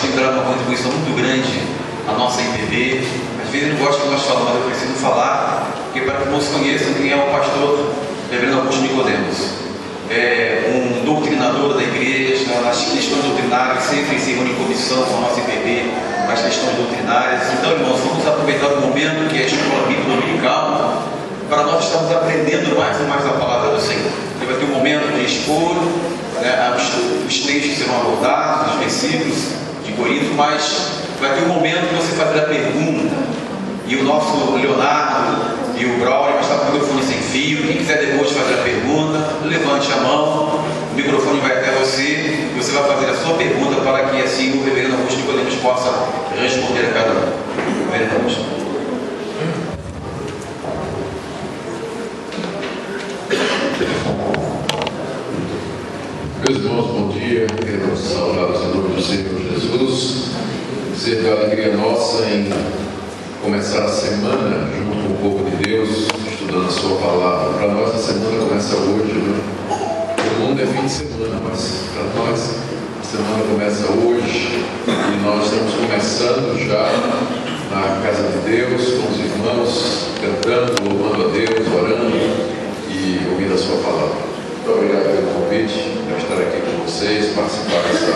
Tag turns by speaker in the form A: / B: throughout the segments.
A: tem dado uma contribuição muito grande à nossa IPB. Às vezes eu não gosto que nós falamos, mas eu preciso falar, porque para que todos conheçam quem é o pastor Reverendo Augusto Nicodemos. É um doutrinador da igreja, nas questões doutrinárias, sempre se reúne em comissão com a nossa IPB, nas questões doutrinárias. Então, irmãos, vamos aproveitar o momento que é a escola bíblica dominical, para nós estarmos aprendendo mais e mais a palavra do Senhor. Ele vai ter um momento de expor, né, os textos serão abordados, os versículos de Corinto, mas vai ter um momento que você fazer a pergunta, e o nosso Leonardo e o Braulio vai estar com o microfone sem fio. Quem quiser depois fazer a pergunta, levante a mão, o microfone vai até você, e você vai fazer a sua pergunta para que assim o Reverendo Augusto Nicodemos possa responder a cada um. Reverendo Augusto.
B: Meus irmãos, bom dia. Quero saudá-los em nome do Senhor Jesus. Dizer da alegria nossa em começar a semana junto com o povo de Deus, estudando a sua palavra. Para nós a semana começa hoje, né? O mundo é fim de semana, mas para nós a semana começa hoje e nós estamos começando já na casa de Deus, com os irmãos, cantando, louvando a Deus, orando e ouvindo a sua palavra. Muito obrigado pelo convite para estar aqui com vocês, participar dessa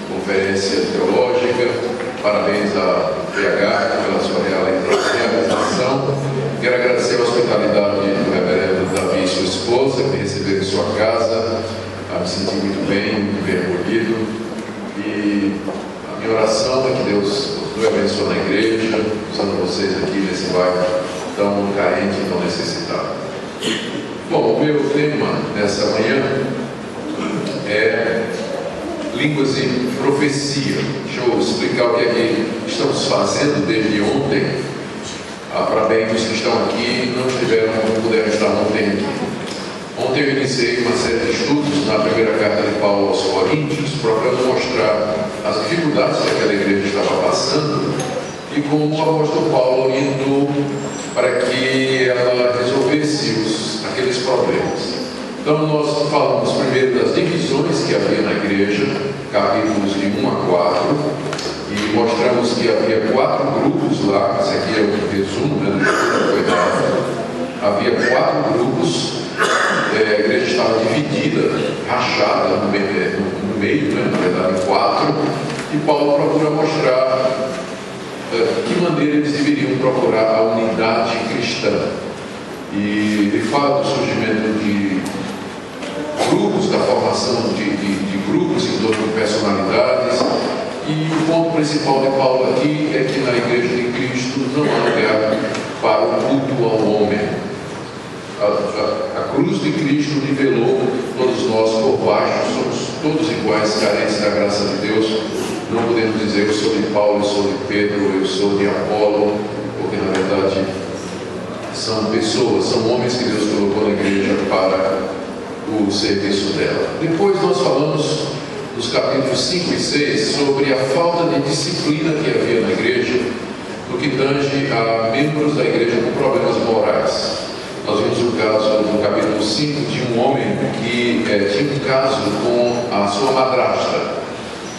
B: conferência teológica. Parabéns à PH pela sua realização. Quero agradecer a hospitalidade do reverendo Davi e sua esposa, que me receberam em sua casa. Me senti muito bem, muito bem acolhido. E a minha oração é que Deus nos abençoe na igreja, usando vocês aqui nesse bairro tão carente e tão necessitado. Bom, o meu tema nessa manhã é línguas e profecia. Deixa eu explicar o que é que estamos fazendo desde ontem, para bem os que estão aqui não puderam estar ontem aqui. Ontem eu iniciei uma série de estudos na primeira carta de Paulo aos Coríntios, procurando mostrar as dificuldades que aquela igreja estava passando e como o apóstolo Paulo indo para que ela resolvesse aqueles problemas. Então nós falamos primeiro das divisões que havia na igreja, capítulos de 1 a 4, e mostramos que havia 4 grupos lá. Esse aqui é um resumo, né, do que foi dado. Havia 4 grupos, a igreja estava dividida, rachada no meio, né, na verdade, em 4, e Paulo procura mostrar de que maneira eles deveriam procurar a unidade cristã. E ele fala do surgimento de grupos, da formação de grupos em torno de personalidades, e o ponto principal de Paulo aqui é que na igreja de Cristo não há lugar para o culto ao homem. A cruz de Cristo nivelou todos nós por baixo, somos todos iguais, carentes da graça de Deus. Não podemos dizer eu sou de Paulo, eu sou de Pedro, eu sou de Apolo, porque na verdade são pessoas, são homens que Deus colocou na igreja para o serviço dela. Depois nós falamos nos capítulos 5 e 6 sobre a falta de disciplina que havia na igreja no que tange a membros da igreja com problemas morais. Nós vimos o caso no capítulo 5 de um homem que tinha um caso com a sua madrasta,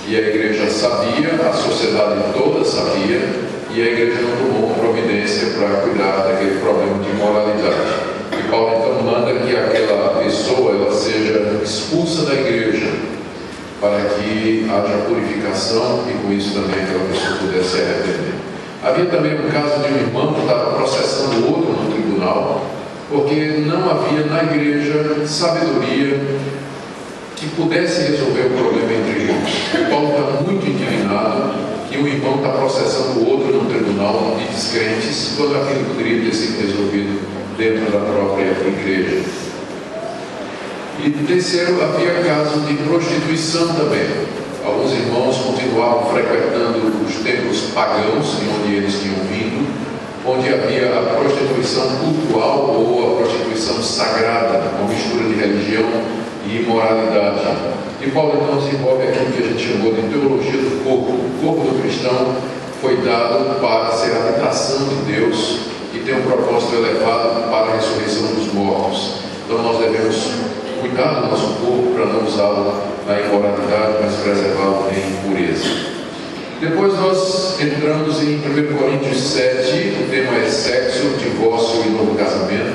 B: e a igreja sabia, a sociedade toda sabia, e a igreja não tomou providência para cuidar daquele problema de imoralidade. E Paulo então manda que aquela pessoa ela seja expulsa da igreja, para que haja purificação e com isso também aquela pessoa pudesse se arrepender. Havia também um caso de um irmão que estava processando o outro no tribunal, porque não havia na igreja sabedoria que pudesse resolver o problema entre irmãos. E Paulo está muito indignado que um irmão está processando o outro no tribunal de descrentes, quando aquilo poderia ter sido resolvido dentro da própria igreja. E terceiro, havia caso de prostituição também. Alguns irmãos continuavam frequentando os templos pagãos, de onde eles tinham vindo, onde havia a prostituição cultural ou a prostituição sagrada, uma mistura de religião e imoralidade. E Paulo então desenvolve aquilo que a gente chamou de teologia do corpo. O corpo do cristão foi dado para ser a habitação de Deus e tem um propósito elevado para a ressurreição dos mortos. Então nós devemos cuidar do nosso corpo para não usá-lo na imoralidade, mas preservá-lo em pureza. Depois nós entramos em 1 Coríntios 7, o tema é sexo, divórcio e novo casamento,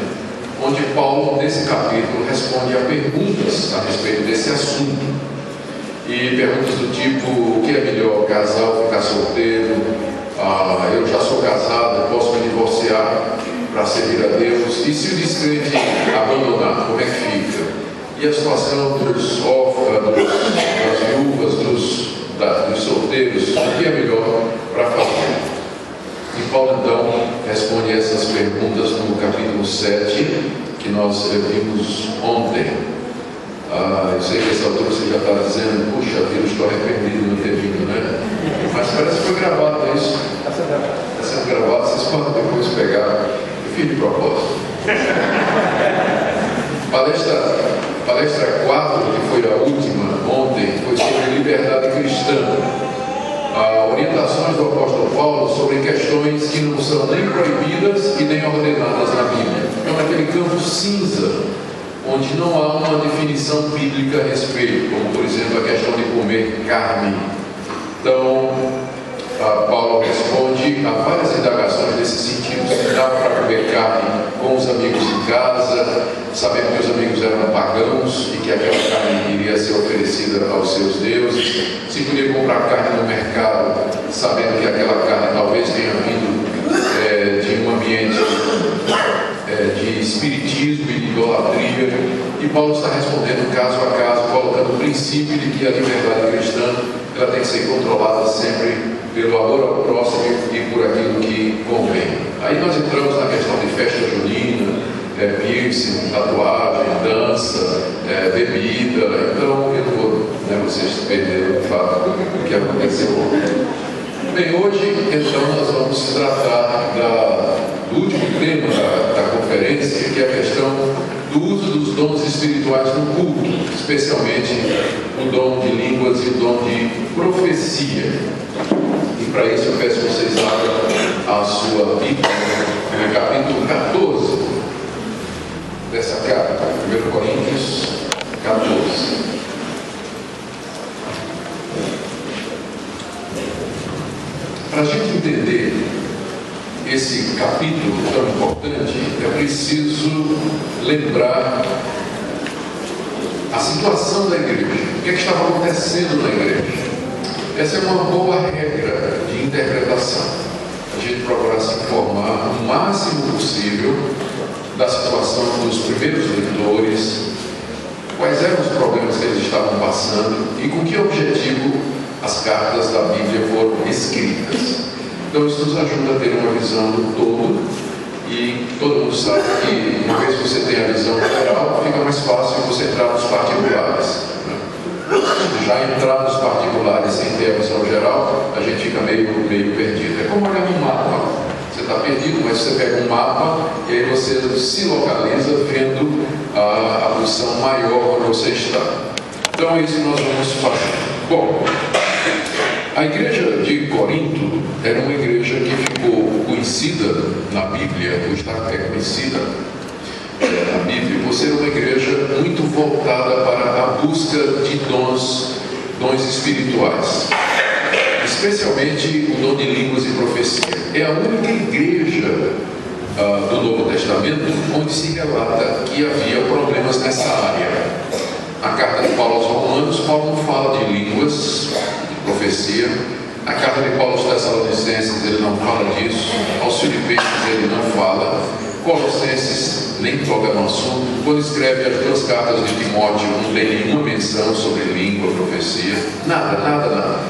B: onde Paulo, nesse capítulo, responde a perguntas a respeito desse assunto. E perguntas do tipo: o que é melhor, casar ou ficar solteiro? Eu já sou casado, posso me divorciar para servir a Deus? E se o descrente abandonar, como é que fica? E a situação dos órfãos, das viúvas, dos solteiros, o que é melhor para fazer? E Paulo então responde essas perguntas no capítulo 7, que nós vimos ontem. Eu sei que essa altura você já está dizendo: puxa vida, estou arrependido de não ter vindo, né? Mas parece que foi gravado isso. Está sendo gravado, vocês podem depois pegar. Eu fiz de propósito. Palestra 4, que foi a última ontem, foi sobre liberdade cristã. Orientações do apóstolo Paulo sobre questões que não são nem proibidas e nem ordenadas na Bíblia. Então, naquele campo cinza, onde não há uma definição bíblica a respeito, como por exemplo a questão de comer carne. Então, Paulo responde a várias indagações nesse sentido. Se dá para comer carne com os amigos em casa, sabendo que os amigos eram pagãos e que aquela carne iria ser oferecida aos seus deuses. Se podia comprar carne no mercado, sabendo que aquela carne talvez tenha vindo de um ambiente de espiritismo e de idolatria. E Paulo está respondendo caso a caso, colocando o princípio de que a liberdade cristã ela tem que ser controlada sempre pelo amor ao próximo e por aquilo que convém. Aí nós entramos na questão de festa junina, piercing, tatuagem, dança, bebida. Então eu não vou vocês perderam o fato do que aconteceu ontem. Bem, hoje então nós vamos tratar do último tema da conferência, que é a questão do uso dos dons espirituais no culto, especialmente o dom de línguas e o dom de profecia. E para isso eu peço que vocês abram a sua Bíblia no capítulo 14 dessa carta, 1 Coríntios 14. Para a gente entender esse capítulo tão importante, é preciso lembrar a situação da igreja. O que estava acontecendo na igreja? Essa é uma boa regra de interpretação. A gente procurar se informar o máximo possível da situação dos primeiros leitores, quais eram os problemas que eles estavam passando e com que objetivo as cartas da Bíblia foram escritas. Então isso nos ajuda a ter uma visão do todo, e todo mundo sabe que uma vez que você tem a visão geral, fica mais fácil você entrar nos particulares. Já entrar nos particulares sem ter a visão geral, a gente fica meio perdido. É como olhar no mapa. Você está perdido, mas você pega um mapa e aí você se localiza vendo a posição maior onde você está. Então é isso que nós vamos fazer. Bom, a igreja de Corinto era uma igreja que ficou conhecida na Bíblia, ou está até conhecida na Bíblia, por ser uma igreja muito voltada para a busca de dons espirituais, especialmente o dom de línguas e profecia. É a única igreja do Novo Testamento onde se relata que havia problemas nessa área. A carta de Paulo aos Romanos, Paulo não fala de línguas, de profecia. A carta de Paulo aos Tessalonicenses, ele não fala disso. Aos Filipenses, ele não fala. Colossenses, nem toca no assunto. Quando escreve as duas cartas de Timóteo, não tem nenhuma menção sobre língua, profecia. Nada.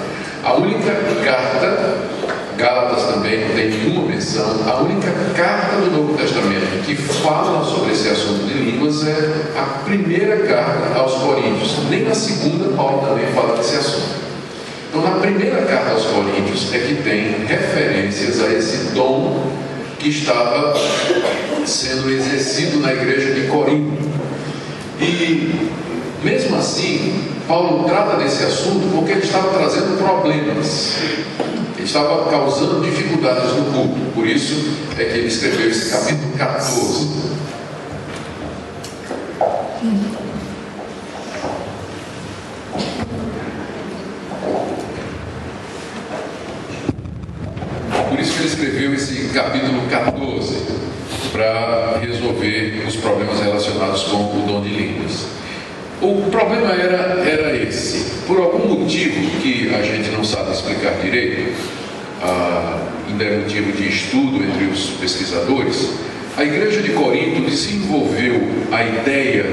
B: A única carta, Gálatas também não tem nenhuma menção. A única carta do Novo Testamento que fala sobre esse assunto de línguas é a primeira carta aos Coríntios. Nem na segunda, Paulo também fala desse assunto. Então, na primeira carta aos Coríntios é que tem referências a esse dom que estava sendo exercido na igreja de Corinto. E, mesmo assim, Paulo trata desse assunto porque ele estava trazendo problemas. Ele estava causando dificuldades no culto. Por isso é que ele escreveu esse capítulo 14. capítulo 14, para resolver os problemas relacionados com o dom de línguas. O problema era esse. Por algum motivo que a gente não sabe explicar direito, ainda é motivo de estudo entre os pesquisadores, a igreja de Corinto desenvolveu a ideia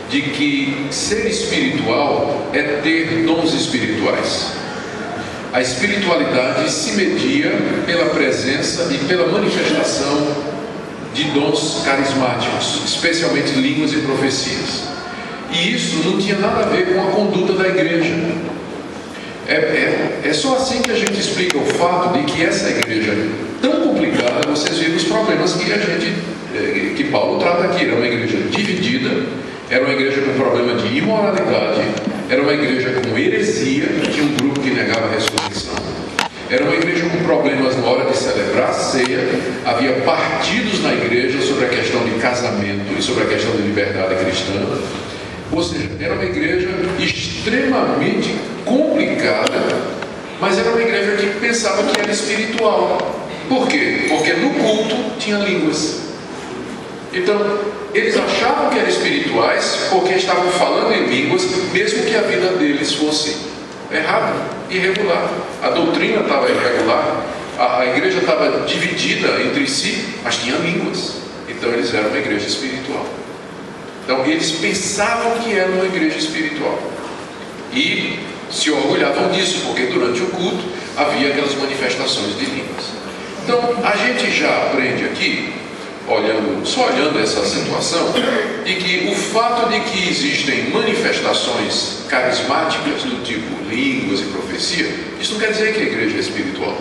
B: de que ser espiritual é ter dons espirituais. A espiritualidade se media pela presença e pela manifestação de dons carismáticos, especialmente línguas e profecias. E isso não tinha nada a ver com a conduta da igreja. É só assim que a gente explica o fato de que essa igreja tão complicada, vocês viram os problemas que Paulo trata aqui. Era uma igreja dividida, era uma igreja com problema de imoralidade, era uma igreja com heresia, tinha um grupo que negava a ressurreição, era uma igreja com problemas na hora de celebrar a ceia, havia partidos na igreja sobre a questão de casamento e sobre a questão de liberdade cristã. Ou seja, era uma igreja extremamente complicada, mas era uma igreja que pensava que era espiritual. Por quê? Porque no culto tinha línguas. Então, eles achavam que eram espirituais porque estavam falando em línguas, mesmo que a vida deles fosse errada, irregular. A doutrina estava irregular, a igreja estava dividida entre si, mas tinha línguas. Então, eles eram uma igreja espiritual. Então, eles pensavam que era uma igreja espiritual e se orgulhavam disso, porque durante o culto havia aquelas manifestações de línguas. Então, a gente já aprende aqui, só olhando essa situação, de que o fato de que existem manifestações carismáticas do tipo línguas e profecia, isso não quer dizer que a igreja é espiritual.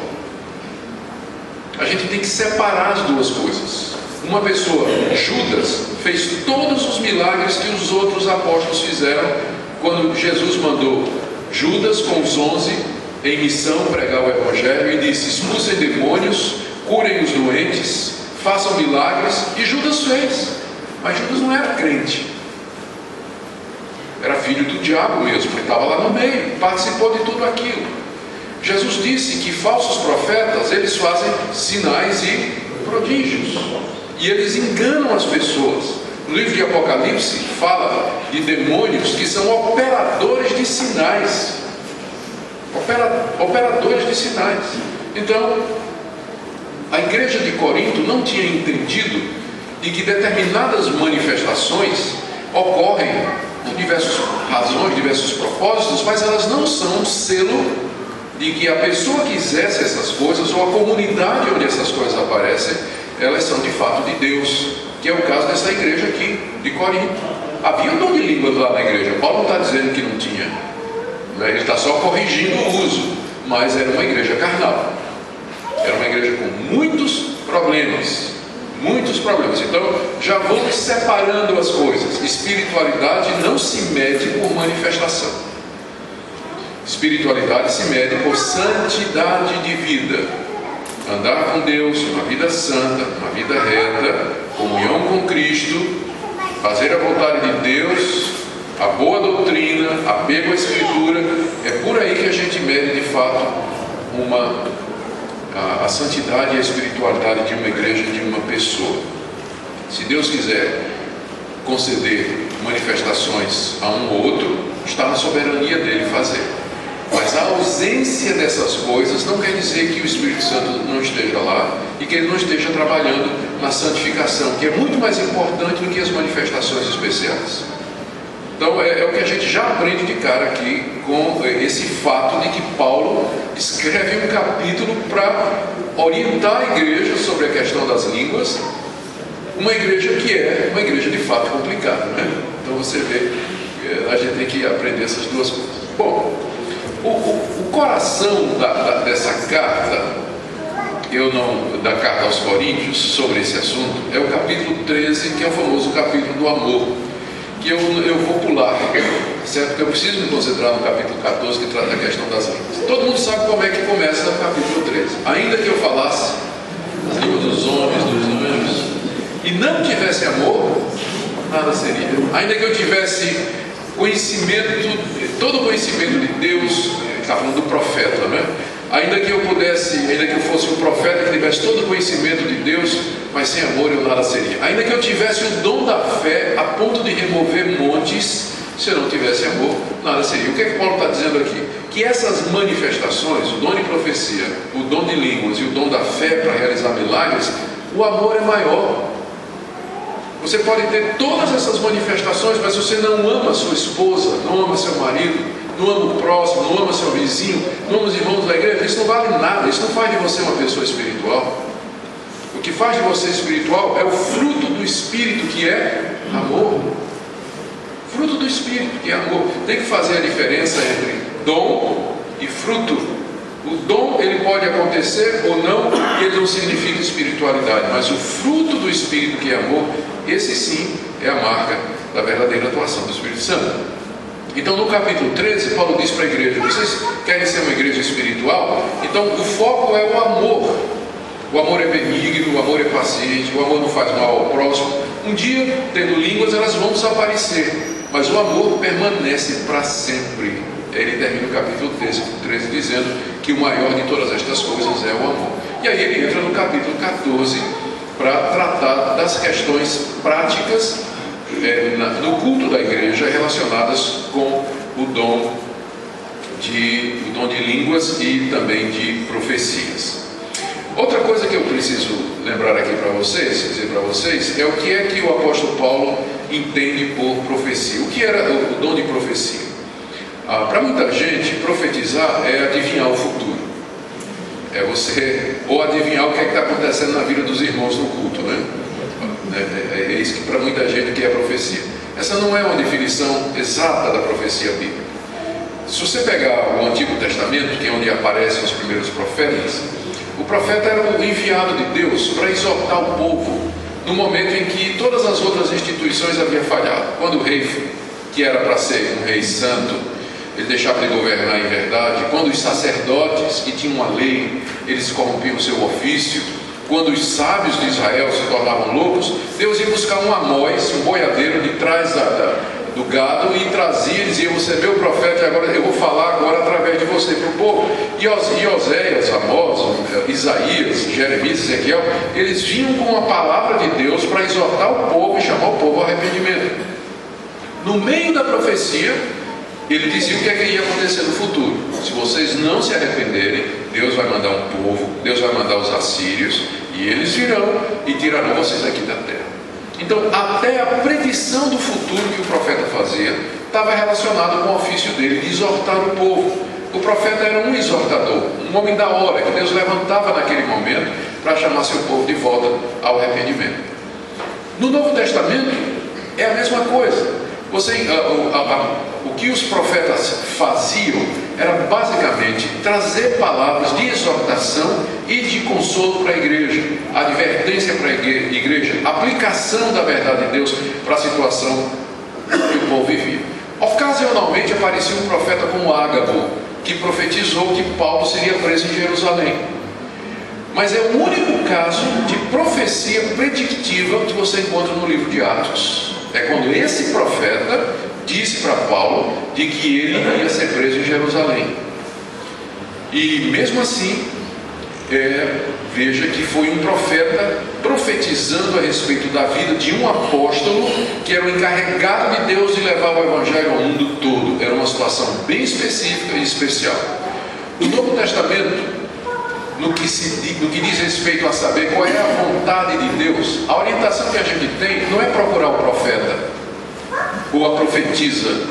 B: A gente tem que separar as duas coisas. Uma pessoa, Judas, fez todos os milagres que os outros apóstolos fizeram quando Jesus mandou Judas com os 11 em missão pregar o evangelho e disse: expulsem demônios, curem os doentes, façam milagres, e Judas fez. Mas Judas não era crente, era filho do diabo mesmo, ele estava lá no meio, participou de tudo aquilo. Jesus disse que falsos profetas, eles fazem sinais e prodígios, e eles enganam as pessoas. No livro de Apocalipse fala de demônios que são operadores de sinais. Operadores de sinais. Então, a igreja de Corinto não tinha entendido de que determinadas manifestações ocorrem por diversas razões, diversos propósitos, mas elas não são um selo de que a pessoa que exerce essas coisas, ou a comunidade onde essas coisas aparecem, elas são de fato de Deus, que é o caso dessa igreja aqui de Corinto. Havia um dom de línguas lá na igreja, Paulo não está dizendo que não tinha, ele está só corrigindo o uso, mas era uma igreja carnal, era uma igreja com muitos problemas. Então já vamos separando as coisas. Espiritualidade não se mede por manifestação, espiritualidade se mede por santidade de vida. Andar com Deus, uma vida santa, uma vida reta, comunhão com Cristo, fazer a vontade de Deus, a boa doutrina, apego à Escritura. É por aí que a gente mede de fato a santidade e a espiritualidade de uma igreja, de uma pessoa. Se Deus quiser conceder manifestações a um ou outro, está na soberania dele fazer. Mas a ausência dessas coisas não quer dizer que o Espírito Santo não esteja lá e que ele não esteja trabalhando na santificação, que é muito mais importante do que as manifestações especiais. Então é o que a gente já aprende de cara aqui com esse fato de que Paulo escreve um capítulo para orientar a igreja sobre a questão das línguas, uma igreja que é uma igreja de fato complicada, né? Então você vê, a gente tem que aprender essas duas coisas. Bom, o coração dessa carta, da carta aos Coríntios, sobre esse assunto, é o capítulo 13, que é o famoso capítulo do amor, que eu vou pular, certo? Porque eu preciso me concentrar no capítulo 14, que trata da questão das línguas. Todo mundo sabe como é que começa no capítulo 13. Ainda que eu falasse as línguas dos homens, dos anjos, e não tivesse amor, nada seria. Ainda que eu tivesse conhecimento, todo o conhecimento de Deus, está falando do profeta, né? Ainda que eu fosse um profeta que tivesse todo o conhecimento de Deus, mas sem amor eu nada seria. Ainda que eu tivesse o dom da fé a ponto de remover montes, se eu não tivesse amor, nada seria. O que é que Paulo está dizendo aqui? Que essas manifestações, o dom de profecia, o dom de línguas e o dom da fé para realizar milagres, o amor é maior. Você pode ter todas essas manifestações, mas se você não ama sua esposa, não ama seu marido, não ama o próximo, não ama seu vizinho, não ama os irmãos da igreja, isso não vale nada, isso não faz de você uma pessoa espiritual. O que faz de você espiritual é o fruto do Espírito, que é amor. Fruto do Espírito, que é amor. Tem que fazer a diferença entre dom e fruto. O dom, ele pode acontecer ou não, e ele não significa espiritualidade, mas o fruto do Espírito, que é amor, esse sim é a marca da verdadeira atuação do Espírito Santo. Então, no capítulo 13, Paulo diz para a igreja: vocês querem ser uma igreja espiritual? Então, o foco é o amor. O amor é benigno, o amor é paciente, o amor não faz mal ao próximo. Um dia, tendo línguas, elas vão desaparecer, mas o amor permanece para sempre. Ele termina o capítulo 13 dizendo que o maior de todas estas coisas é o amor. E aí ele entra no capítulo 14 para tratar das questões práticas no culto da igreja relacionadas com o dom de línguas e também de profecias. Outra coisa que eu preciso lembrar aqui para vocês, dizer para vocês, é o que é que o apóstolo Paulo entende por profecia. O que era o dom de profecia? Para muita gente, profetizar é adivinhar o futuro. É você, ou adivinhar o que é que está acontecendo na vida dos irmãos no culto, né? É isso que para muita gente que é profecia. Essa não é uma definição exata da profecia bíblica. Se você pegar o Antigo Testamento, que é onde aparecem os primeiros profetas, o profeta era o enviado de Deus para exortar o povo no momento em que todas as outras instituições haviam falhado. Quando o rei, que era para ser um rei santo, ele deixava de governar em verdade. Quando os sacerdotes, que tinham uma lei, eles corrompiam o seu ofício. Quando os sábios de Israel se tornavam loucos, Deus ia buscar um Amós, um boiadeiro de trás do gado, e trazia e dizia: você é meu profeta e agora eu vou falar agora através de você para o povo. E Oséias, Amós, Isaías, Jeremias, Ezequiel, eles vinham com a palavra de Deus para exortar o povo e chamar o povo ao arrependimento. No meio da profecia, ele dizia o que é que ia acontecer no futuro. Se vocês não se arrependerem, Deus vai mandar um povo, Deus vai mandar os assírios, e eles virão e tirarão vocês aqui da terra. Então, até a predição do futuro que o profeta fazia estava relacionado com o ofício dele de exortar o povo. O profeta era um exortador, um homem da hora, que Deus levantava naquele momento para chamar seu povo de volta ao arrependimento. No Novo Testamento é a mesma coisa. O que os profetas faziam era basicamente trazer palavras de exortação e de consolo para a igreja, advertência para a igreja, aplicação da verdade de Deus para a situação que o povo vivia. Ocasionalmente aparecia um profeta como Ágabo, que profetizou que Paulo seria preso em Jerusalém. Mas é o único caso de profecia predictiva que você encontra no livro de Atos. É quando esse profeta disse para Paulo de que ele ia ser preso em Jerusalém. E mesmo assim, veja que foi um profeta profetizando a respeito da vida de um apóstolo que era o encarregado de Deus de levar o evangelho ao mundo todo. Era uma situação bem específica e especial. No Novo Testamento, no que diz respeito a saber qual é a vontade de Deus, a orientação que a gente tem não é procurar o profeta ou a profetisa,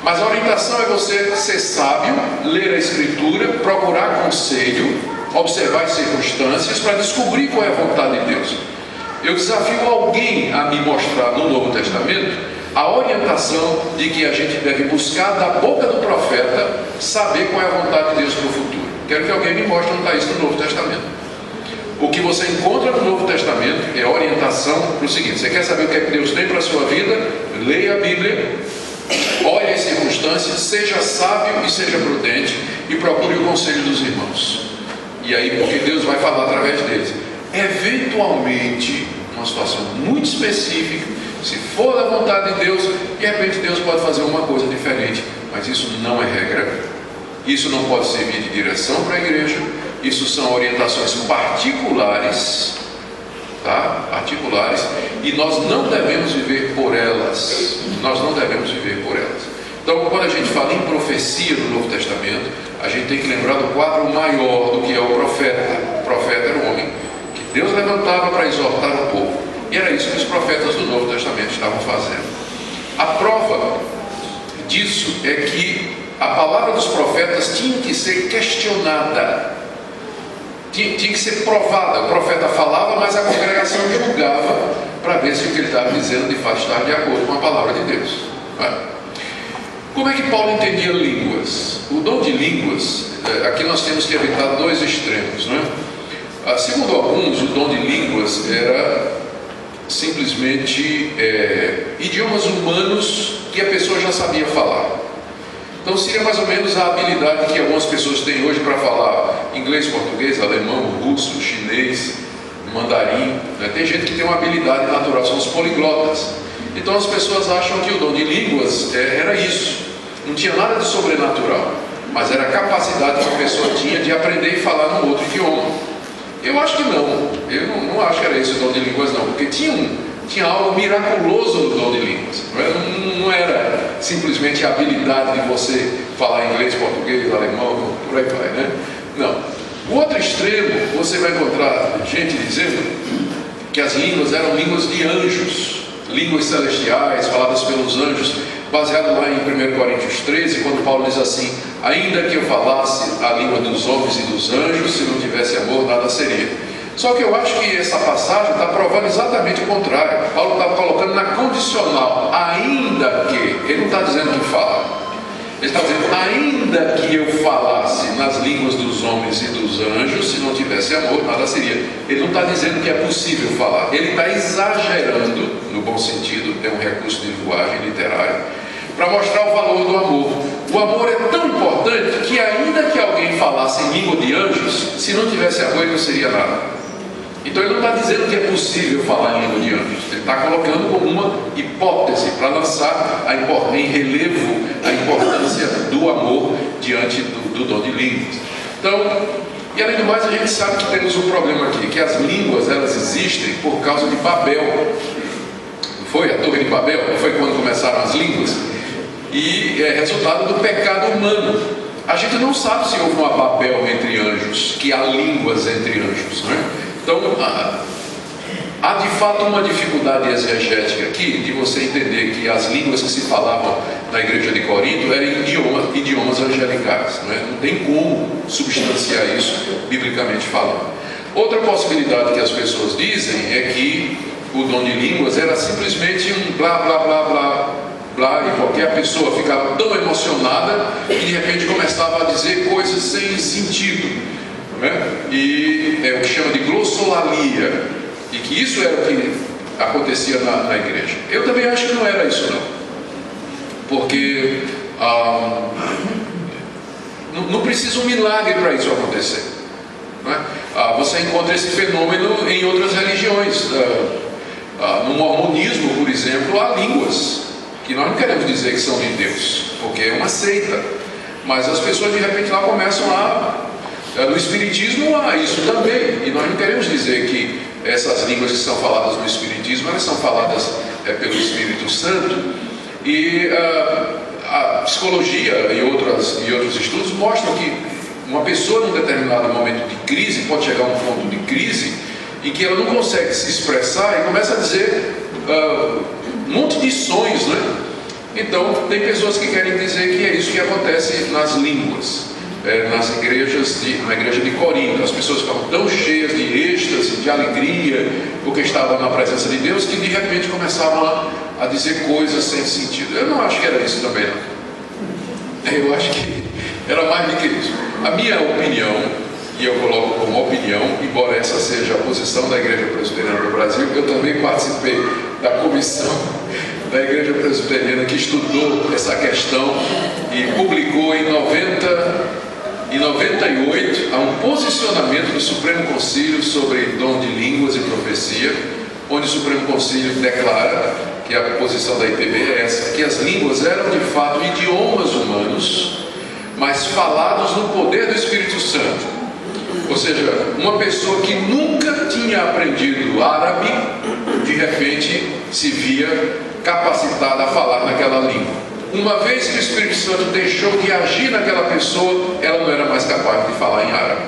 B: mas a orientação é você ser sábio, ler a Escritura, procurar conselho, observar as circunstâncias para descobrir qual é a vontade de Deus. Eu desafio alguém a me mostrar no Novo Testamento a orientação de que a gente deve buscar da boca do profeta saber qual é a vontade de Deus para o futuro. Quero que alguém me mostre onde está isso no Novo Testamento. O que você encontra no Novo Testamento é orientação para o seguinte: você quer saber o que é que Deus tem para a sua vida? Leia a Bíblia, olhe as circunstâncias, seja sábio e seja prudente e procure o conselho dos irmãos. E aí, porque Deus vai falar através deles. Eventualmente, uma situação muito específica, se for da vontade de Deus, de repente Deus pode fazer uma coisa diferente, mas isso não é regra. Isso não pode servir de direção para a igreja. Isso são orientações particulares, tá? Particulares, e nós não devemos viver por elas. Nós não devemos viver por elas. Então, quando a gente fala em profecia no Novo Testamento, a gente tem que lembrar do quadro maior do que é o profeta. O profeta era o homem que Deus levantava para exortar o povo. E era isso que os profetas do Novo Testamento estavam fazendo. A prova disso é que a palavra dos profetas tinha que ser questionada, tinha que ser provada. O profeta falava, mas a congregação julgava para ver se o que ele estava dizendo de fato estava de acordo com a palavra de Deus. Como é que Paulo entendia línguas? O dom de línguas, aqui nós temos que evitar dois extremos, não é? Segundo alguns, o dom de línguas era simplesmente idiomas humanos que a pessoa já sabia falar. Então seria mais ou menos a habilidade que algumas pessoas têm hoje para falar inglês, português, alemão, russo, chinês, mandarim, né? Tem gente que tem uma habilidade natural, são os poliglotas. Então as pessoas acham que o dom de línguas era isso. Não tinha nada de sobrenatural, mas era a capacidade que a pessoa tinha de aprender e falar num outro idioma. Eu acho que não. Eu não acho que era esse o dom de línguas, não, porque tinha algo miraculoso no dom de línguas. Não era simplesmente a habilidade de você falar inglês, português, alemão, por aí vai, né? Não. O outro extremo, você vai encontrar gente dizendo que as línguas eram línguas de anjos, línguas celestiais, faladas pelos anjos, baseado lá em 1 Coríntios 13, quando Paulo diz assim: ainda que eu falasse a língua dos homens e dos anjos, se não tivesse amor, nada seria. Só que eu acho que essa passagem está provando exatamente o contrário. Paulo está colocando na condicional, ainda que, ele não está dizendo que fala, ele está dizendo, ainda que eu falasse nas línguas dos homens e dos anjos, se não tivesse amor, nada seria. Ele não está dizendo que é possível falar, ele está exagerando, no bom sentido, é um recurso de linguagem literária, para mostrar o valor do amor. O amor é tão importante que ainda que alguém falasse em língua de anjos, se não tivesse amor, ele não seria nada. Então ele não está dizendo que é possível falar em língua de anjos, ele está colocando como uma hipótese para lançar em relevo a importância do amor diante do dom de línguas. Então, e além do mais, a gente sabe que temos um problema aqui, que as línguas elas existem por causa de Babel. Não foi a Torre de Babel? Não foi quando começaram as línguas? E é resultado do pecado humano. A gente não sabe se houve uma Babel entre anjos, que há línguas entre anjos, não é? Então, há de fato uma dificuldade exegética aqui de você entender que as línguas que se falavam na igreja de Corinto eram idiomas angelicais, não é? Não tem como substanciar isso biblicamente falando. Outra possibilidade que as pessoas dizem é que o dom de línguas era simplesmente um blá blá blá blá blá, e qualquer pessoa ficava tão emocionada que de repente começava a dizer coisas sem sentido. E é o que chama de glossolalia, e que isso era o que acontecia na igreja. Eu também acho que não era isso não, porque não precisa um milagre para isso acontecer, não é? Você encontra esse fenômeno em outras religiões. No mormonismo, por exemplo, há línguas que nós não queremos dizer que são de Deus, porque é uma seita, mas as pessoas de repente lá começam no Espiritismo há isso também, e nós não queremos dizer que essas línguas que são faladas no Espiritismo, elas são faladas pelo Espírito Santo. E a psicologia e outros estudos mostram que uma pessoa num determinado momento de crise pode chegar a um ponto de crise em que ela não consegue se expressar e começa a dizer um monte de sonhos, né? Então tem pessoas que querem dizer que é isso que acontece nas línguas. Na igreja de Corinto, as pessoas ficavam tão cheias de êxtase, de alegria, porque estavam na presença de Deus, que de repente começavam a dizer coisas sem sentido. Eu não acho que era isso também, não. Eu acho que era mais do que isso. A minha opinião, e eu coloco como opinião, embora essa seja a posição da Igreja Presbiteriana do Brasil, eu também participei da comissão da Igreja Presbiteriana que estudou essa questão e publicou em 98, há um posicionamento do Supremo Concílio sobre dom de línguas e profecia, onde o Supremo Concílio declara que a posição da IPB é essa, que as línguas eram de fato idiomas humanos, mas falados no poder do Espírito Santo. Ou seja, uma pessoa que nunca tinha aprendido árabe, de repente se via capacitada a falar naquela língua. Uma vez que o Espírito Santo deixou de agir naquela pessoa, ela não era mais capaz de falar em árabe.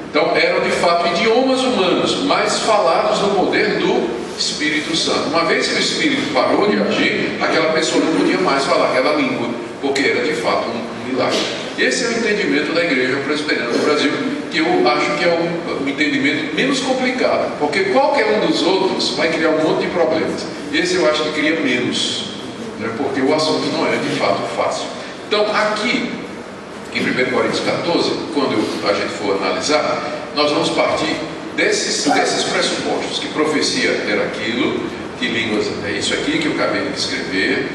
B: Então eram de fato idiomas humanos, mas falados no poder do Espírito Santo. Uma vez que o Espírito parou de agir, aquela pessoa não podia mais falar aquela língua, porque era de fato um milagre. Esse é o entendimento da Igreja Presbiteriana do Brasil, que eu acho que é o entendimento menos complicado, porque qualquer um dos outros vai criar um monte de problemas. Esse eu acho que cria menos, né? Porque o assunto não é de fato fácil. Então aqui, em 1 Coríntios 14, quando a gente for analisar, nós vamos partir desses pressupostos, que profecia era aquilo, que línguas é isso aqui que eu acabei de descrever,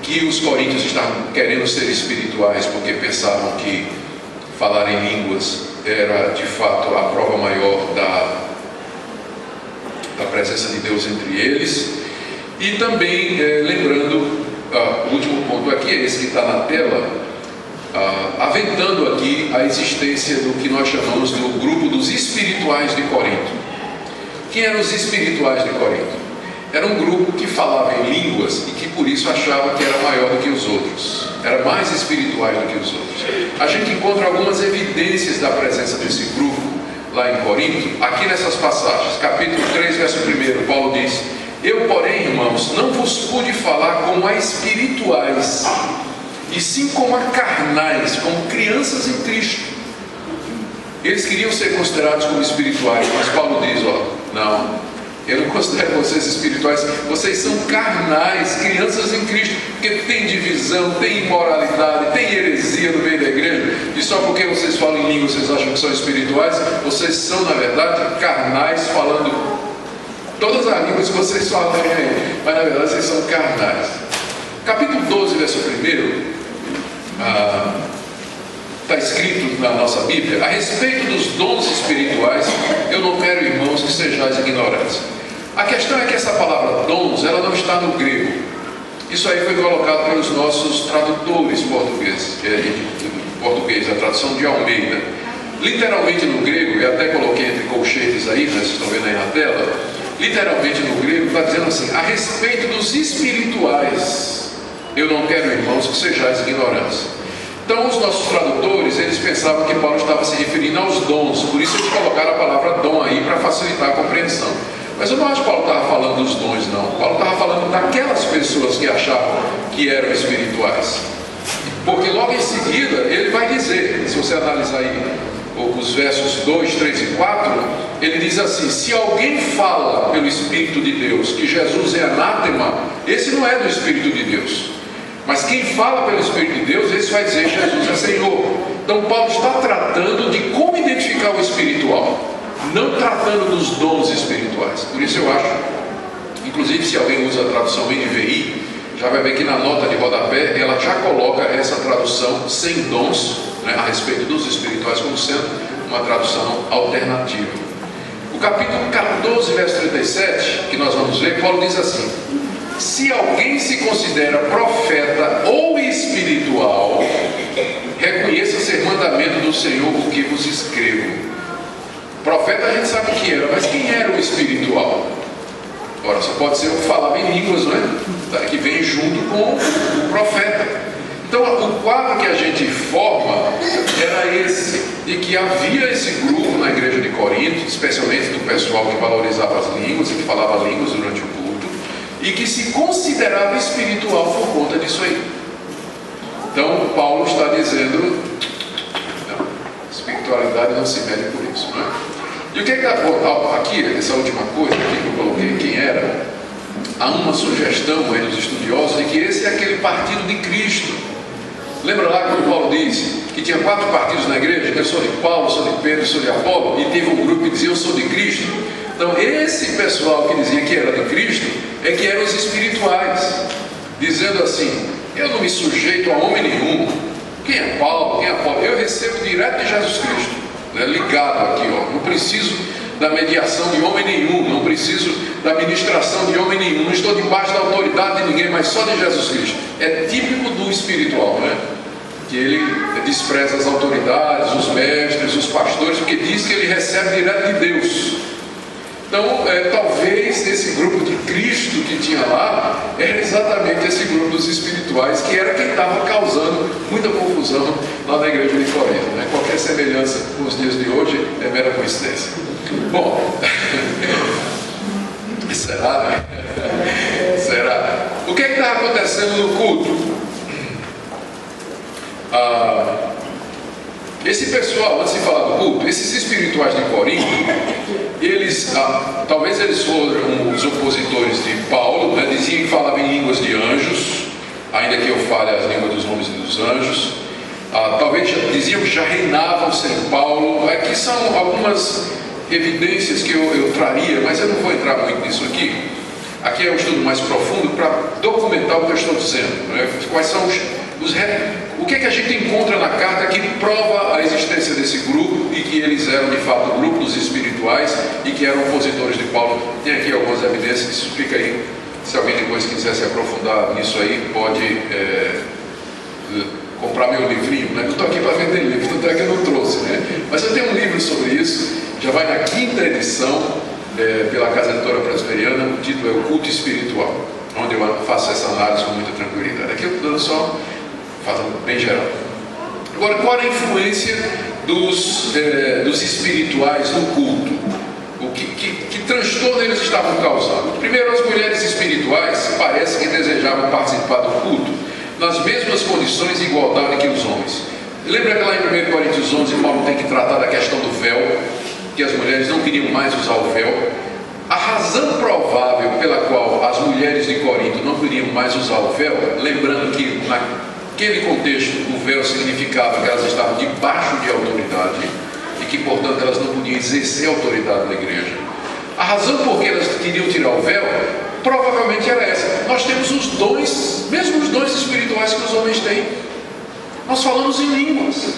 B: que os coríntios estavam querendo ser espirituais porque pensavam que falar em línguas era de fato a prova maior da presença de Deus entre eles. E também lembrando, o último ponto aqui é esse que está na tela, aventando aqui a existência do que nós chamamos do grupo dos espirituais de Corinto. Quem eram os espirituais de Corinto? Era um grupo que falava em línguas e que por isso achava que era maior do que os outros, era mais espirituais do que os outros. A gente encontra algumas evidências da presença desse grupo lá em Corinto, aqui nessas passagens. Capítulo 3, verso 1, Paulo diz: eu, porém, irmãos, não vos pude falar como a espirituais, e sim como a carnais, como crianças em Cristo. Eles queriam ser considerados como espirituais, mas Paulo diz: não, eu não considero vocês espirituais, vocês são carnais, crianças em Cristo, porque tem divisão, tem imoralidade, tem heresia no meio da igreja, e só porque vocês falam em língua vocês acham que são espirituais. Vocês são, na verdade, carnais, falando todas as línguas que vocês falam aí, mas na verdade vocês são carnais. Capítulo 12, verso 1, está escrito na nossa Bíblia: a respeito dos dons espirituais, eu não quero, irmãos, que sejais ignorantes. A questão é que essa palavra dons, ela não está no grego. Isso aí foi colocado pelos nossos tradutores portugueses, a tradução de Almeida. Literalmente no grego, e até coloquei entre colchetes aí, né, vocês estão vendo aí na tela, literalmente no grego está dizendo assim: a respeito dos espirituais, eu não quero, irmãos, que sejais ignorantes. Então os nossos tradutores, eles pensavam que Paulo estava se referindo aos dons, por isso eles colocaram a palavra dom aí para facilitar a compreensão. Mas eu não acho que Paulo estava falando dos dons, não. Paulo estava falando daquelas pessoas que achavam que eram espirituais. Porque logo em seguida ele vai dizer, se você analisar aí os versos 2, 3 e 4, ele diz assim: se alguém fala pelo Espírito de Deus que Jesus é anátema, esse não é do Espírito de Deus. Mas quem fala pelo Espírito de Deus, esse vai dizer Jesus é Senhor. Então Paulo está tratando de como identificar o espiritual, não tratando dos dons espirituais. Por isso eu acho, inclusive se alguém usa a tradução NVI, já vai ver que na nota de rodapé ela já coloca essa tradução sem dons, né, a respeito dos espirituais, como sendo uma tradução alternativa. O capítulo 14, verso 37, que nós vamos ver, Paulo diz assim: se alguém se considera profeta ou espiritual, reconheça ser mandamento do Senhor o que vos escrevo. Profeta a gente sabe o que era, mas quem era o espiritual? Ora, só pode ser o que falava em línguas, não é? Que vem junto com o profeta. Então o quadro que a gente forma era esse, de que havia esse grupo na igreja de Corinto, especialmente do pessoal que valorizava as línguas e que falava línguas durante o culto, e que se considerava espiritual por conta disso aí. Então Paulo está dizendo: não, espiritualidade não se mede por isso, não é? E o que é que aqui, essa última coisa aqui que eu coloquei, quem era? Há uma sugestão aí dos estudiosos de que esse é aquele partido de Cristo. Lembra lá quando Paulo disse que tinha 4 partidos na igreja? Que eu sou de Paulo, sou de Pedro, sou de Apolo, e teve um grupo que dizia eu sou de Cristo. Então esse pessoal que dizia que era de Cristo é que eram os espirituais, dizendo assim: eu não me sujeito a homem nenhum. Quem é Paulo? Quem é Apolo? Eu recebo direto de Jesus Cristo, né? Ligado aqui, não preciso da mediação de homem nenhum, não preciso da ministração de homem nenhum, não estou debaixo da autoridade de ninguém, mas só de Jesus Cristo. É típico do espiritual, né?
C: que ele despreza as autoridades, os mestres, os pastores, porque diz que ele recebe direto de Deus. Então, talvez esse grupo de Cristo que tinha lá era exatamente esse grupo dos espirituais, que era quem estava causando muita confusão lá na igreja de Corinto, né? Qualquer semelhança com os dias de hoje é mera coincidência. Bom, será, né? Será? O que está acontecendo no culto? Esse pessoal, antes de falar do culto, esses espirituais de Corinto, eles, talvez eles foram os opositores de Paulo, né? Diziam que falavam em línguas de anjos, ainda que eu fale as línguas dos homens e dos anjos. Talvez diziam que já reinavam sem Paulo. Aqui são algumas evidências que eu traria, mas eu não vou entrar muito nisso aqui. Aqui é um estudo mais profundo para documentar o que eu estou dizendo, né? Quais são o que é que a gente encontra na carta que prova a existência desse grupo e que eles eram de fato grupos espirituais e que eram opositores de Paulo. Tem aqui algumas evidências, isso fica aí. Se alguém depois quiser se aprofundar nisso aí, pode comprar meu livrinho, né? Eu estou aqui para vender livro, tanto é que eu não trouxe, né? Mas eu tenho um livro sobre isso, já vai na 5ª edição, pela Casa Editora Presbiteriana. O título é O Culto Espiritual, onde eu faço essa análise com muita tranquilidade. Aqui eu estou dando só, fazendo bem geral. Agora, qual a influência dos espirituais no culto? Que transtorno eles estavam causando? Primeiro, as mulheres espirituais parece que desejavam participar do culto nas mesmas condições de igualdade que os homens. Lembra que lá em 1 Coríntios 11 Paulo tem que tratar da questão do véu, que as mulheres não queriam mais usar o véu. A razão provável pela qual as mulheres de Corinto não queriam mais usar o véu, lembrando que naquele contexto o véu significava que elas estavam debaixo de autoridade e que, portanto, elas não podiam exercer autoridade na igreja. A razão por que elas queriam tirar o véu provavelmente era essa: nós temos os dons, mesmo os dons espirituais que os homens têm. Nós falamos em línguas,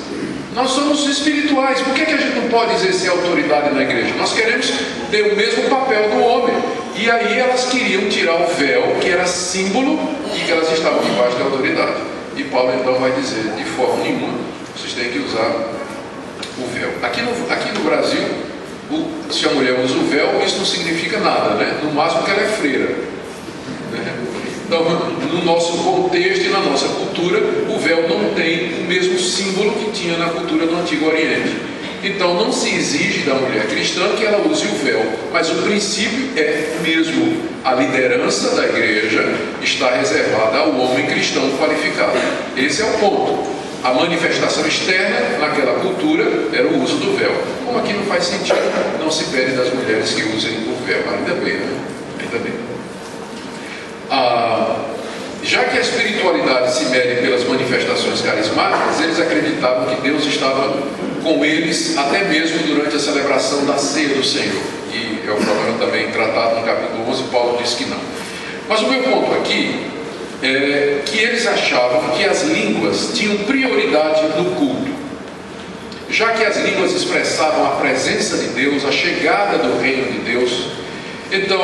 C: nós somos espirituais, por que a gente não pode exercer autoridade na igreja? Nós queremos ter o mesmo papel do homem. E aí elas queriam tirar o véu, que era símbolo de que elas estavam debaixo de autoridade. E Paulo então vai dizer: de forma nenhuma, vocês têm que usar o véu. Aqui no Brasil, se a mulher usa o véu, isso não significa nada, né? No máximo que ela é freira, né? Então, no nosso contexto e na nossa cultura, o véu não tem o mesmo símbolo que tinha na cultura do Antigo Oriente. Então, não se exige da mulher cristã que ela use o véu, mas o princípio é mesmo: a liderança da igreja está reservada ao homem cristão qualificado. Esse é o ponto. A manifestação externa naquela cultura era o uso do véu. Como aqui não faz sentido, não se pede das mulheres que usem o véu. Ainda bem, né? Ainda bem. Já que a espiritualidade se mede pelas manifestações carismáticas, eles acreditavam que Deus estava com eles até mesmo durante a celebração da ceia do Senhor. E é o problema também tratado no capítulo 11, Paulo diz que não. Mas o meu ponto aqui é que eles achavam que as línguas tinham prioridade no culto. Já que as línguas expressavam a presença de Deus, a chegada do reino de Deus, então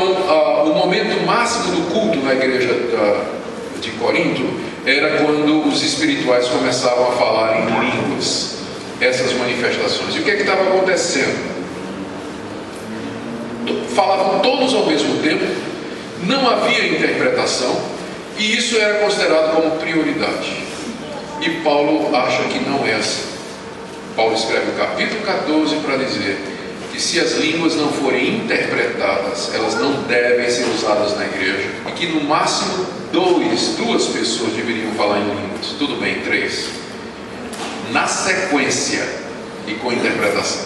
C: o momento máximo do culto na igreja de Corinto era quando os espirituais começavam a falar em línguas, essas manifestações. E o que estava acontecendo? Falavam todos ao mesmo tempo, não havia interpretação, e isso era considerado como prioridade. E Paulo acha que não é assim. Paulo escreve o capítulo 14 para dizer que se as línguas não forem interpretadas, elas não devem ser usadas na igreja, e que no máximo duas pessoas deveriam falar em línguas. Tudo bem, 3. Na sequência e com interpretação.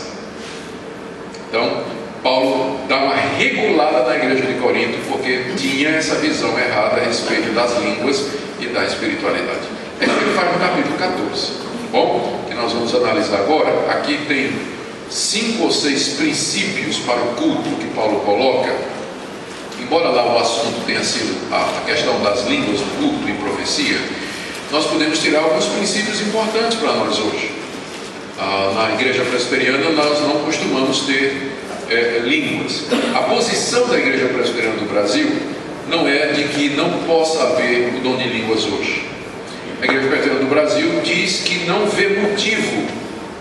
C: Então, Paulo dá uma regulada na igreja de Corinto, porque tinha essa visão errada a respeito das línguas e da espiritualidade. É o que ele faz no capítulo 14. Bom, que nós vamos analisar agora. Aqui tem 5 ou 6 princípios para o culto que Paulo coloca. Embora lá o assunto tenha sido a questão das línguas do culto e profecia, nós podemos tirar alguns princípios importantes para nós hoje. Na igreja presbiteriana nós não costumamos ter línguas. A posição da igreja presbiteriana do Brasil não é de que não possa haver o dom de línguas hoje. A igreja presbiteriana do Brasil, diz que não vê motivo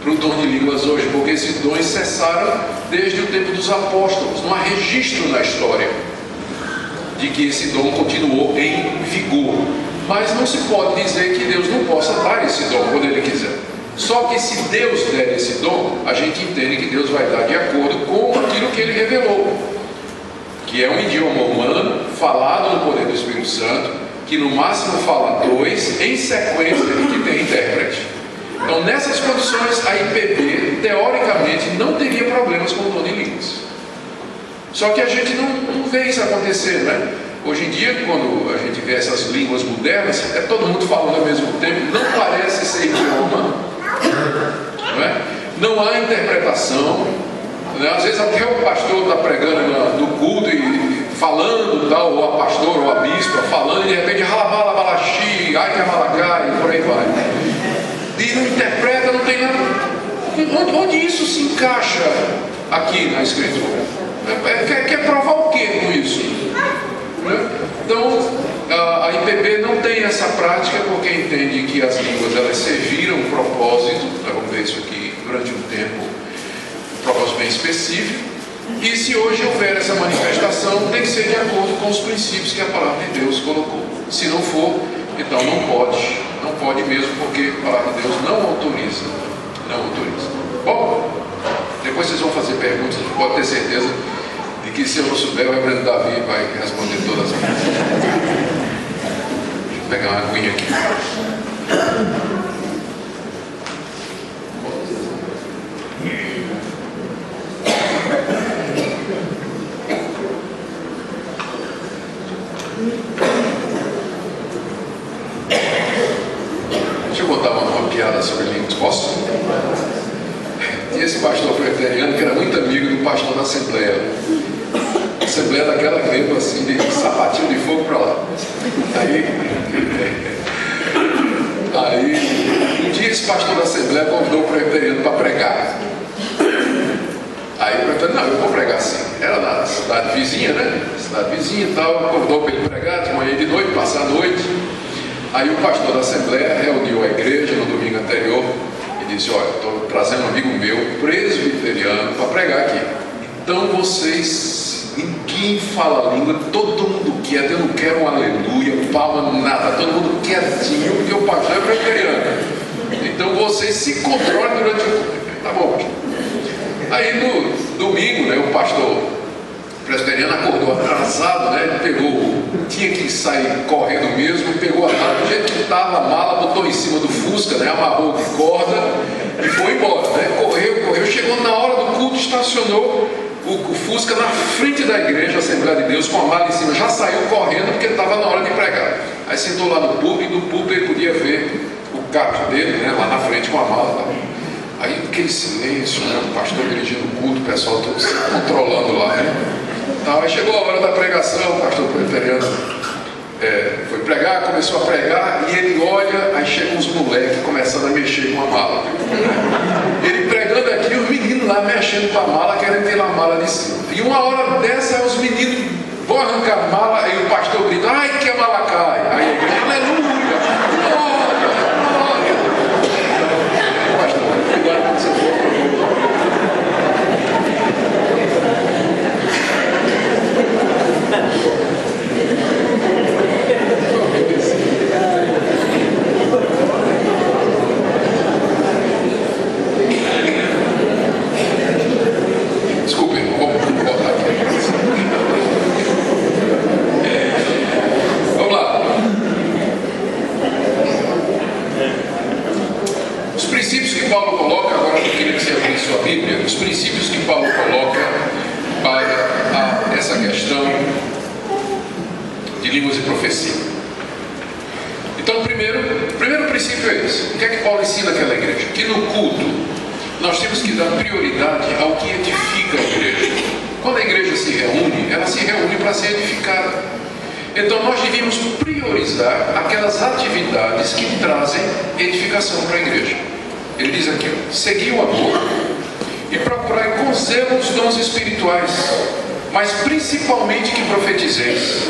C: para o dom de línguas hoje, porque esses dons cessaram desde o tempo dos apóstolos. Não há registro na história de que esse dom continuou em vigor. Mas não se pode dizer que Deus não possa dar esse dom quando Ele quiser. Só que se Deus der esse dom, a gente entende que Deus vai dar de acordo com aquilo que Ele revelou, que é um idioma humano, falado no poder do Espírito Santo, que no máximo fala 2, em sequência, e que tem intérprete. Então, nessas condições, a IPB, teoricamente, não teria problemas com o dom de línguas. Só que a gente não vê isso acontecer, né? Hoje em dia, quando a gente vê essas línguas modernas, é todo mundo falando ao mesmo tempo, não parece ser idioma, não é? Não há interpretação, né? Às vezes até o pastor está pregando no culto e falando, tal, ou a pastora ou a bispa falando, e de repente, halabala, balaxi, ai que amalacai, e por aí vai. E não interpreta, não tem nada. Onde isso se encaixa aqui na Escritura? Quer provar o que com isso? Então, a IPB não tem essa prática porque entende que as línguas elas serviram um propósito, vamos ver isso aqui durante um tempo, um propósito bem específico, e se hoje houver essa manifestação, tem que ser de acordo com os princípios que a palavra de Deus colocou. Se não for, então não pode mesmo, porque a palavra de Deus não autoriza. Bom, depois vocês vão fazer perguntas, pode ter certeza de que se eu não souber, o reverendo Davi vai responder todas as perguntas. Deixa eu pegar uma aguinha aqui. Deixa eu contar uma piada sobre línguas, posso? Tinha esse pastor presbiteriano que era muito amigo do pastor da Assembleia. Assembleia daquela que veio assim, de sapatinho de fogo para lá. Aí, um dia esse pastor da Assembleia convidou o presbiteriano para pregar. Aí o presbiteriano, não, eu vou pregar sim. Era na cidade vizinha, né? Cidade vizinha e tal, convidou para ele pregar de manhã e de noite, passar a noite. Aí o pastor da Assembleia reuniu a igreja no domingo anterior e disse, olha, estou trazendo um amigo meu, presbiteriano, para pregar aqui. Então vocês, ninguém fala a língua, todo mundo quieto, eu não quero um aleluia, palma, nada, todo mundo quietinho, porque o pastor é presbiteriano. Então vocês se controlem durante o... Tá bom, pastor. Aí no domingo, né, o pastor presbiteriano acordou atrasado, né? Ele tinha que sair correndo mesmo, pegou a mala, do jeito que estava a mala, botou em cima do Fusca, né? Amarrou de corda e foi embora, né? Correu, chegou na hora do culto, estacionou o Fusca na frente da igreja, Assembleia de Deus, com a mala em cima, já saiu correndo porque estava na hora de pregar. Aí sentou lá no púlpito, e no púlpito ele podia ver o carro dele, né? Lá na frente com a mala. Aí aquele silêncio, né? O pastor dirigindo o culto, o pessoal todo se controlando lá, né? Aí chegou a hora da pregação, o pastor presbiteriano foi pregar, começou a pregar, e ele olha, aí chegam uns moleques começando a mexer com a mala. Ele pregando aqui, os meninos lá mexendo com a mala, querendo ter a mala de cima. E uma hora dessa, os meninos vão arrancar a mala, aí o pastor grita, ai que a mala cai. Aí a igreja, aleluia, glória. Pastor, cuidado quando você for. Desculpe, vou botar aqui. Vamos lá. Os princípios que Paulo coloca, agora eu queria que você abrisse sua Bíblia, os princípios que Paulo coloca para essa questão de línguas e profecia. Então, o primeiro princípio é esse. O que é que Paulo ensina àquela igreja? Que no culto nós temos que dar prioridade ao que edifica a igreja. Quando a igreja se reúne, ela se reúne para ser edificada. Então nós devíamos priorizar aquelas atividades que trazem edificação para a igreja. Ele diz aqui, seguir o amor e procurar com zelo os dons espirituais, mas principalmente que profetizeis,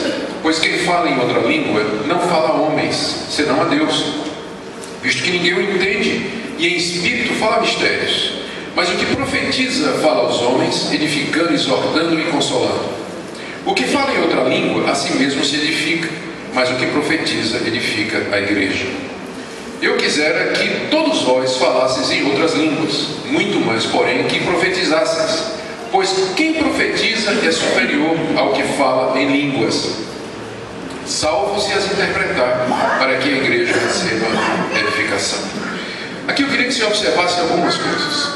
C: pois quem fala em outra língua não fala a homens, senão a Deus, visto que ninguém o entende, e em espírito fala mistérios. Mas o que profetiza fala aos homens, edificando, exortando e consolando. O que fala em outra língua, a si mesmo se edifica, mas o que profetiza edifica a igreja. Eu quisera que todos vós falasseis em outras línguas, muito mais, porém, que profetizasseis, pois quem profetiza é superior ao que fala em línguas, salvo se as interpretar, para que a igreja receba edificação. Aqui eu queria que você observasse algumas coisas.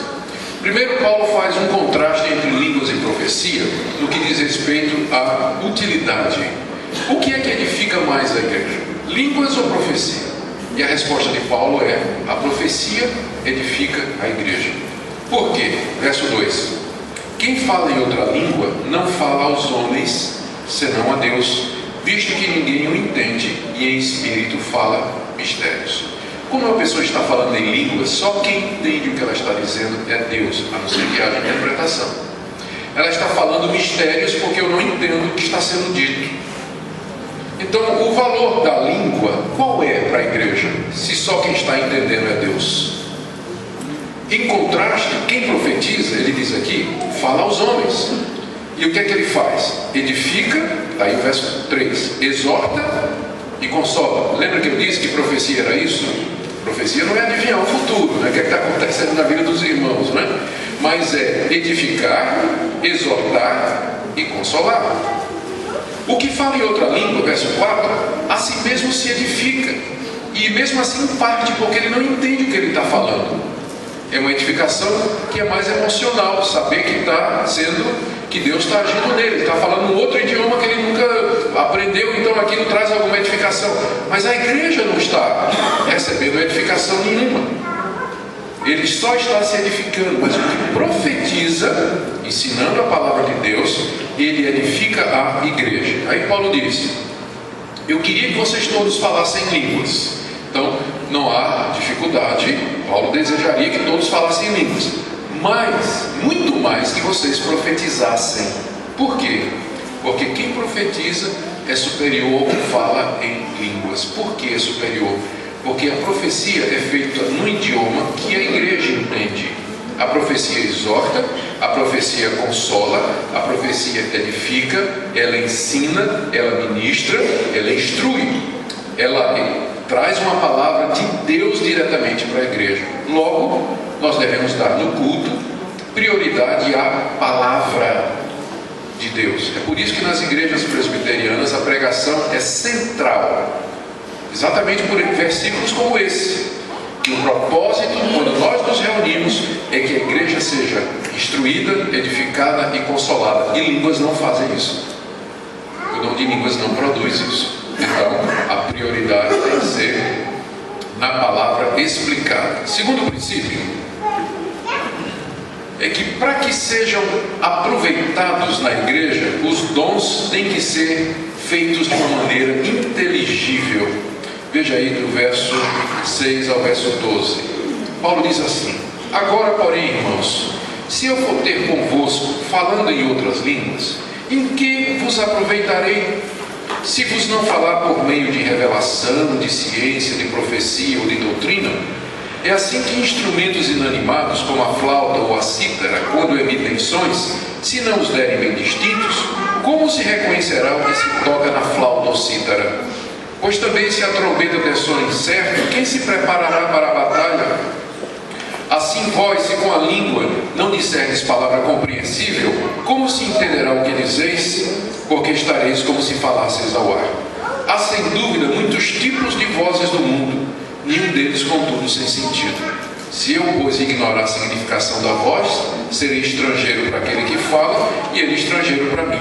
C: Primeiro, Paulo faz um contraste entre línguas e profecia no que diz respeito à utilidade. O que é que edifica mais a igreja? Línguas ou profecia? E a resposta de Paulo é: a profecia edifica a igreja. Por quê? Verso 2: quem fala em outra língua não fala aos homens, senão a Deus, visto que ninguém o entende, e em espírito fala mistérios. Quando uma pessoa está falando em línguas, só quem entende o que ela está dizendo é Deus, a não ser que haja interpretação. Ela está falando mistérios porque eu não entendo o que está sendo dito. Então, o valor da língua, qual é para a igreja, se só quem está entendendo é Deus? Em contraste, quem profetiza, ele diz aqui, fala aos homens. E o que é que ele faz? Edifica, aí o verso 3, exorta e consola. Lembra que eu disse que profecia era isso? Profecia não é adivinhar o futuro, né? O que é que está acontecendo na vida dos irmãos, né? Mas é edificar, exortar e consolar. O que fala em outra língua, verso 4, a si mesmo se edifica, e mesmo assim parte, porque ele não entende o que ele está falando. É uma edificação que é mais emocional, saber que está sendo, que Deus está agindo nele, ele está falando um outro idioma que ele nunca aprendeu, então aquilo traz alguma edificação. Mas a igreja não está recebendo edificação nenhuma. Ele só está se edificando, mas o que profetiza, ensinando a palavra de Deus, ele edifica a igreja. Aí Paulo diz: eu queria que vocês todos falassem línguas. Então, não há dificuldade, Paulo desejaria que todos falassem línguas, mas, muito mais que vocês profetizassem. Por quê? Porque quem profetiza é superior ao que fala em línguas. Por que é superior? Porque a profecia é feita num idioma que a igreja entende. A profecia exorta, a profecia consola, a profecia edifica, ela ensina, ela ministra, ela instrui, ela traz uma palavra de Deus diretamente para a igreja. Logo, nós devemos dar no culto prioridade à palavra de Deus. É por isso que nas igrejas presbiterianas a pregação é central, exatamente por versículos como esse, que o propósito, quando nós nos reunimos, é que a igreja seja instruída, edificada e consolada. E línguas não fazem isso. O dom de línguas não produz isso. Então, a prioridade tem que ser na palavra explicada. Segundo princípio é que, para que sejam aproveitados na igreja, os dons têm que ser feitos de uma maneira inteligível. Veja aí do verso 6 ao verso 12. Paulo diz assim: agora, porém, irmãos, se eu for ter convosco falando em outras línguas, em que vos aproveitarei? Se vos não falar por meio de revelação, de ciência, de profecia ou de doutrina? É assim que instrumentos inanimados, como a flauta ou a cítara, quando emitem sons, se não os derem bem distintos, como se reconhecerá o que se toca na flauta ou cítara? Pois também, se a trombeta der som incerto, quem se preparará para a batalha? Assim vós, se com a língua não disserdes palavra compreensível, como se entenderá o que dizeis? Porque estareis como se falasseis ao ar. Há sem dúvida muitos tipos de vozes do mundo, nenhum deles contudo sem sentido. Se eu, pois, ignorar a significação da voz, serei estrangeiro para aquele que fala, e ele estrangeiro para mim.